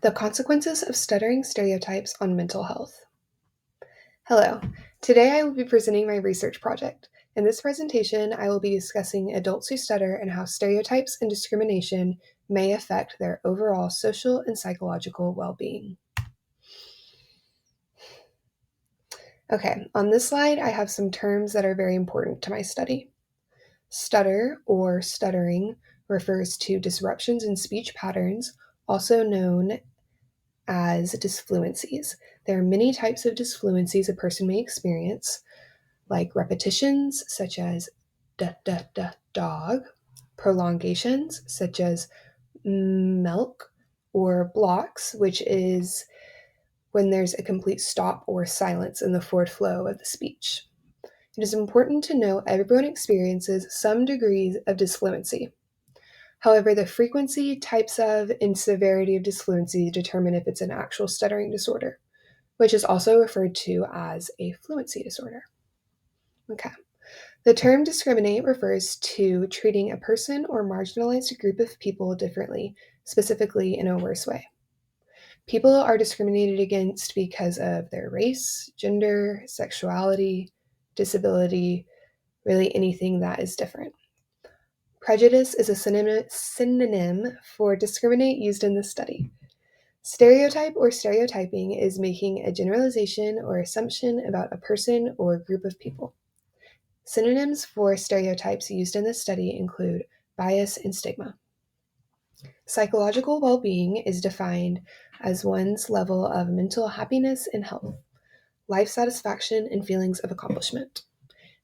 The consequences of stuttering stereotypes on mental health. Hello. Today I will be presenting my research project. In this presentation, I will be discussing adults who stutter and how stereotypes and discrimination may affect their overall social and psychological well-being. Okay, on this slide, I have some terms that are very important to my study. Stutter or stuttering refers to disruptions in speech patterns, also known as disfluencies. There are many types of disfluencies a person may experience, like repetitions, such as da da da dog, prolongations, such as milk, or blocks, which is when there's a complete stop or silence in the forward flow of the speech. It is important to know everyone experiences some degrees of disfluency. However, the frequency, types of, and severity of disfluency determine if it's an actual stuttering disorder, which is also referred to as a fluency disorder. Okay. The term discriminate refers to treating a person or marginalized group of people differently, specifically in a worse way. People are discriminated against because of their race, gender, sexuality, disability, really anything that is different. Prejudice is a synonym for discriminate used in this study. Stereotype or stereotyping is making a generalization or assumption about a person or group of people. Synonyms for stereotypes used in this study include bias and stigma. Psychological well-being is defined as one's level of mental happiness and health, life satisfaction, and feelings of accomplishment.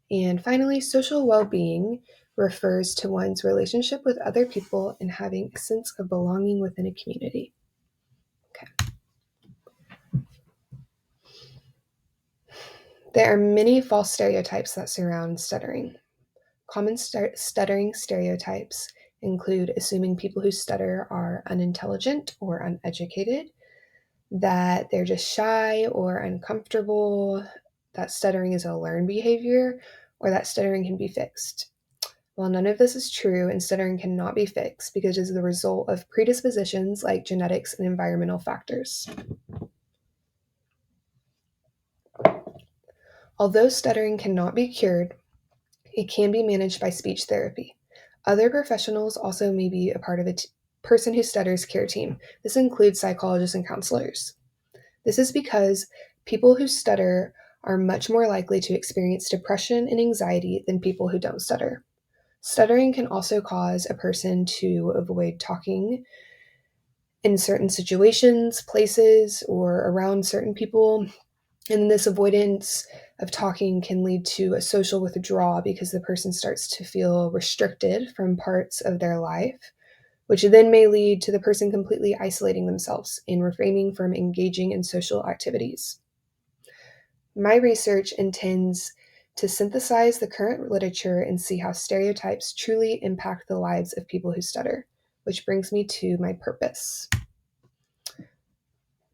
And finally, social well-being refers to one's relationship with other people and having a sense of belonging within a community. Okay. There are many false stereotypes that surround stuttering. Common stuttering stereotypes include assuming people who stutter are unintelligent or uneducated, that they're just shy or uncomfortable, that stuttering is a learned behavior, or that stuttering can be fixed. While none of this is true and stuttering cannot be fixed because it is the result of predispositions like genetics and environmental factors. Although stuttering cannot be cured, it can be managed by speech therapy. Other professionals also may be a part of a person who stutters care team. This includes psychologists and counselors. This is because people who stutter are much more likely to experience depression and anxiety than people who don't stutter. Stuttering can also cause a person to avoid talking in certain situations, places, or around certain people. And this avoidance of talking can lead to a social withdrawal because the person starts to feel restricted from parts of their life, which then may lead to the person completely isolating themselves and refraining from engaging in social activities. My research intends to synthesize the current literature and see how stereotypes truly impact the lives of people who stutter, which brings me to my purpose,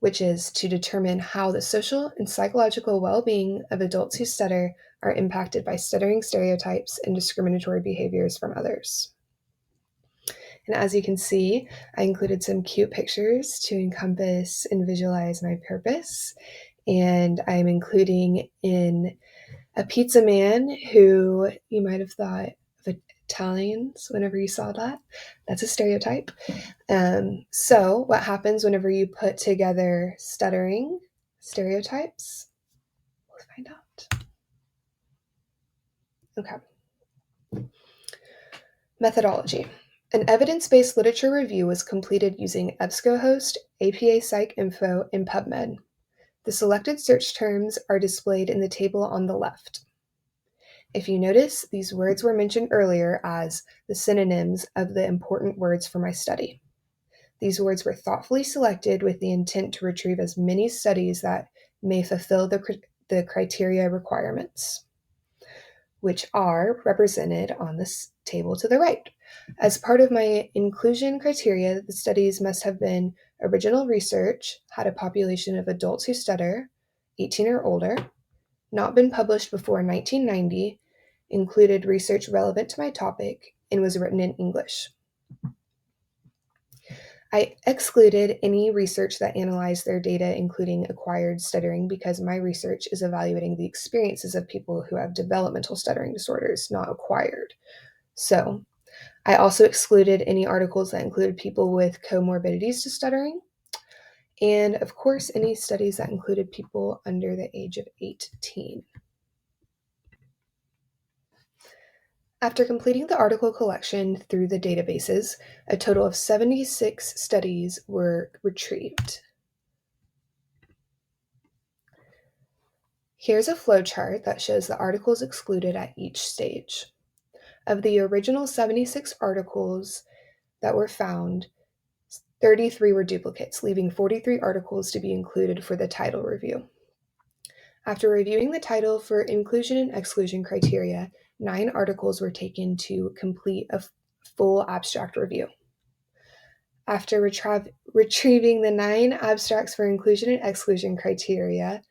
which is to determine how the social and psychological well-being of adults who stutter are impacted by stuttering stereotypes and discriminatory behaviors from others. And as you can see, I included some cute pictures to encompass and visualize my purpose. And I'm including in a pizza man who you might have thought of Italians whenever you saw that. That's a stereotype. So what happens whenever you put together stuttering stereotypes? We'll find out. Okay. Methodology. An evidence-based literature review was completed using EBSCOhost, APA PsycInfo, and PubMed. The selected search terms are displayed in the table on the left. If you notice, these words were mentioned earlier as the synonyms of the important words for my study. These words were thoughtfully selected with the intent to retrieve as many studies that may fulfill the criteria requirements, which are represented on this table to the right. As part of my inclusion criteria, the studies must have been original research, had a population of adults who stutter, 18 or older, not been published before 1990, included research relevant to my topic, and was written in English. I excluded any research that analyzed their data, including acquired stuttering, because my research is evaluating the experiences of people who have developmental stuttering disorders, not acquired. So, I also excluded any articles that included people with comorbidities to stuttering, and of course, any studies that included people under the age of 18. After completing the article collection through the databases, a total of 76 studies were retrieved. Here's a flowchart that shows the articles excluded at each stage. Of the original 76 articles that were found, 33 were duplicates, leaving 43 articles to be included for the title review. After reviewing the title for inclusion and exclusion criteria, 9 articles were taken to complete a full abstract review. After retrieving the 9 abstracts for inclusion and exclusion criteria,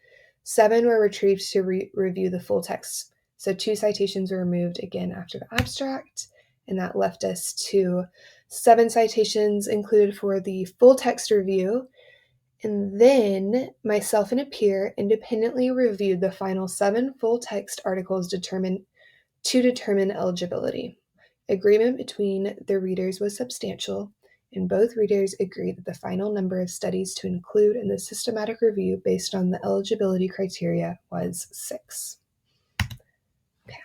7 were retrieved to review the full text. So 2 citations were removed again after the abstract, and that left us to 7 citations included for the full text review. And then myself and a peer independently reviewed the final 7 full text articles to determine eligibility. Agreement between the readers was substantial, and both readers agreed that the final number of studies to include in the systematic review based on the eligibility criteria was 6. Okay.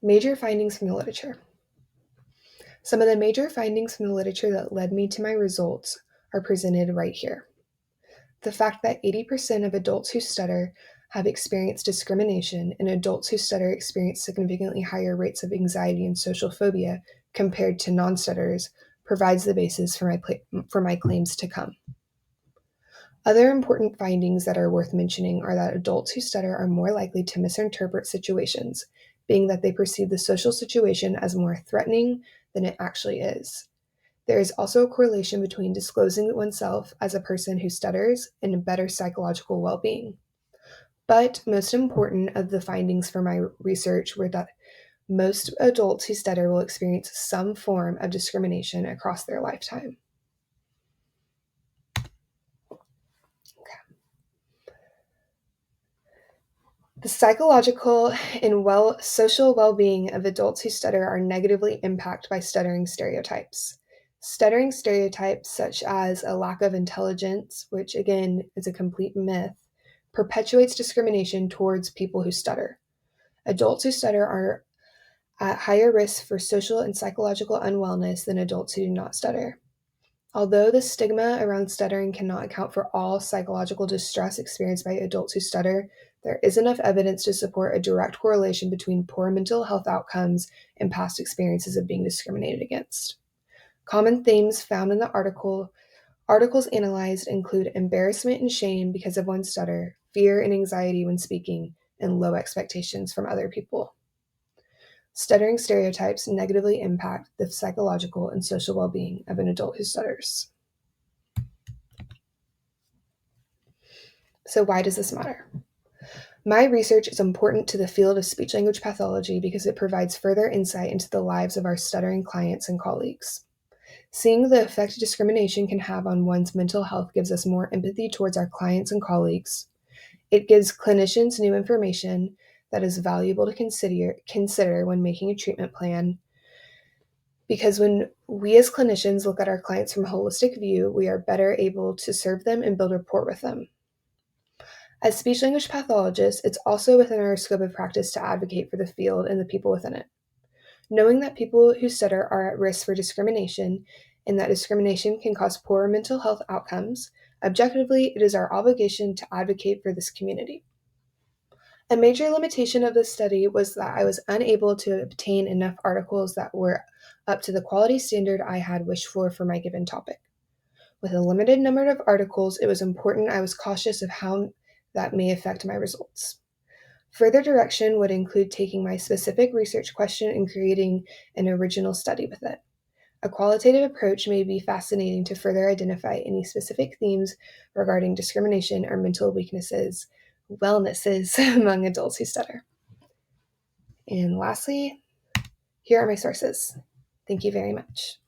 Major findings from the literature. Some of the major findings from the literature that led me to my results are presented right here. The fact that 80% of adults who stutter have experienced discrimination, and adults who stutter experience significantly higher rates of anxiety and social phobia compared to non-stutterers provides the basis for my claims to come. Other important findings that are worth mentioning are that adults who stutter are more likely to misinterpret situations, being that they perceive the social situation as more threatening than it actually is. There is also a correlation between disclosing oneself as a person who stutters and better psychological well-being. But most important of the findings from my research were that most adults who stutter will experience some form of discrimination across their lifetime. The psychological and social well-being of adults who stutter are negatively impacted by stuttering stereotypes. Stuttering stereotypes such as a lack of intelligence, which again is a complete myth, perpetuates discrimination towards people who stutter. Adults who stutter are at higher risk for social and psychological unwellness than adults who do not stutter. Although the stigma around stuttering cannot account for all psychological distress experienced by adults who stutter, there is enough evidence to support a direct correlation between poor mental health outcomes and past experiences of being discriminated against. Common themes found in the articles analyzed include embarrassment and shame because of one's stutter, fear and anxiety when speaking, and low expectations from other people. Stuttering stereotypes negatively impact the psychological and social well-being of an adult who stutters. So why does this matter? My research is important to the field of speech-language pathology because it provides further insight into the lives of our stuttering clients and colleagues. Seeing the effect discrimination can have on one's mental health gives us more empathy towards our clients and colleagues. It gives clinicians new information that is valuable to consider when making a treatment plan, because when we as clinicians look at our clients from a holistic view, we are better able to serve them and build rapport with them. As speech-language pathologists, it's also within our scope of practice to advocate for the field and the people within it. Knowing that people who stutter are at risk for discrimination and that discrimination can cause poor mental health outcomes, objectively, it is our obligation to advocate for this community. A major limitation of this study was that I was unable to obtain enough articles that were up to the quality standard I had wished for my given topic. With a limited number of articles, it was important I was cautious of how that may affect my results. Further direction would include taking my specific research question and creating an original study with it. A qualitative approach may be fascinating to further identify any specific themes regarding discrimination or mental wellnesses among adults who stutter. And lastly, here are my sources. Thank you very much.